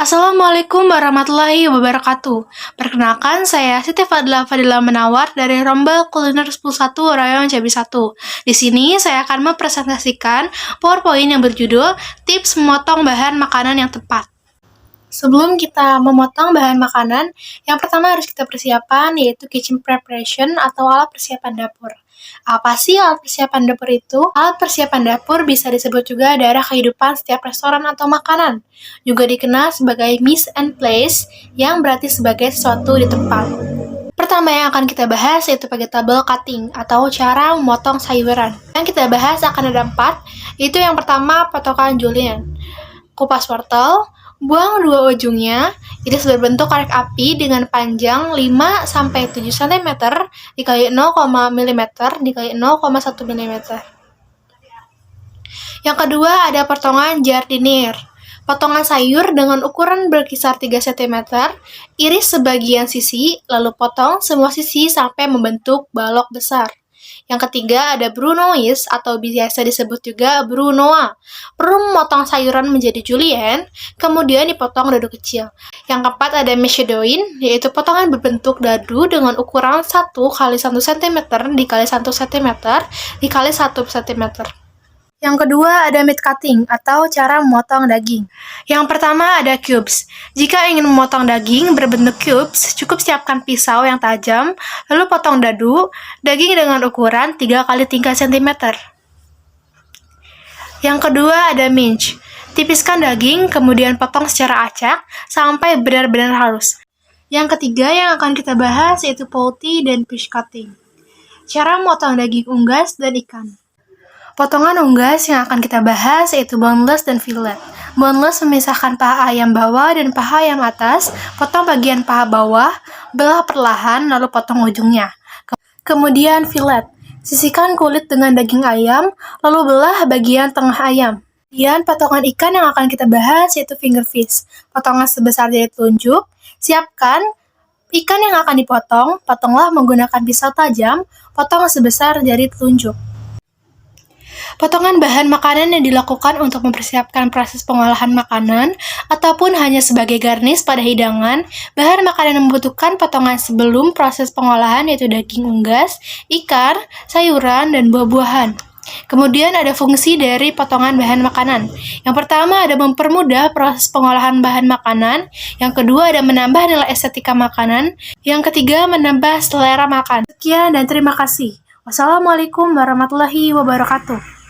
Assalamualaikum warahmatullahi wabarakatuh. Perkenalkan, saya Siti Fadila Menawar dari Rombel Kuliner 11 Rayon Jambi 1. Di sini saya akan mempresentasikan PowerPoint yang berjudul Tips Memotong Bahan Makanan yang Tepat. Sebelum kita memotong bahan makanan, yang pertama harus kita persiapan yaitu kitchen preparation atau alat persiapan dapur. Apa sih alat persiapan dapur itu? Alat persiapan dapur bisa disebut juga darah kehidupan setiap restoran atau makanan. Juga dikenal sebagai mise en place, yang berarti sebagai sesuatu di tempat. Pertama yang akan kita bahas yaitu vegetable cutting atau cara memotong sayuran. Yang kita bahas akan ada 4, yaitu yang pertama potongan julienne. Kupas wortel, buang 2 ujungnya, iris berbentuk korek api dengan panjang 5-7 cm dikali 0, mm dikali 0,1 mm. Yang kedua ada potongan jardinier. Potongan sayur dengan ukuran berkisar 3 cm, iris sebagian sisi, lalu potong semua sisi sampai membentuk balok besar. Yang ketiga ada brunoise atau biasa disebut juga brunoise. Perlu memotong sayuran menjadi julienne, kemudian dipotong dadu kecil. Yang keempat ada mechedouin, yaitu potongan berbentuk dadu dengan ukuran 1 x 1 cm dikali 1 cm dikali 1 cm. Yang kedua ada meat cutting atau cara memotong daging. Yang pertama ada cubes. Jika ingin memotong daging berbentuk cubes, cukup siapkan pisau yang tajam, lalu potong dadu daging dengan ukuran 3 x 3 cm. Yang kedua ada mince. Tipiskan daging, kemudian potong secara acak sampai benar-benar halus. Yang ketiga yang akan kita bahas yaitu poultry dan fish cutting. Cara memotong daging unggas dan ikan. Potongan unggas yang akan kita bahas yaitu boneless dan fillet. Boneless memisahkan paha ayam bawah dan paha ayam atas, potong bagian paha bawah, belah perlahan lalu potong ujungnya. Kemudian fillet, sisihkan kulit dengan daging ayam, lalu belah bagian tengah ayam. Kemudian potongan ikan yang akan kita bahas yaitu finger fish. Potongan sebesar jari telunjuk, siapkan ikan yang akan dipotong, potonglah menggunakan pisau tajam, potong sebesar jari telunjuk. Potongan bahan makanan yang dilakukan untuk mempersiapkan proses pengolahan makanan ataupun hanya sebagai garnish pada hidangan, bahan makanan yang membutuhkan potongan sebelum proses pengolahan yaitu daging unggas, ikan, sayuran, dan buah-buahan. Kemudian ada fungsi dari potongan bahan makanan. Yang pertama ada mempermudah proses pengolahan bahan makanan, yang kedua ada menambah nilai estetika makanan, yang ketiga menambah selera makan. Sekian dan terima kasih. Wassalamualaikum warahmatullahi wabarakatuh.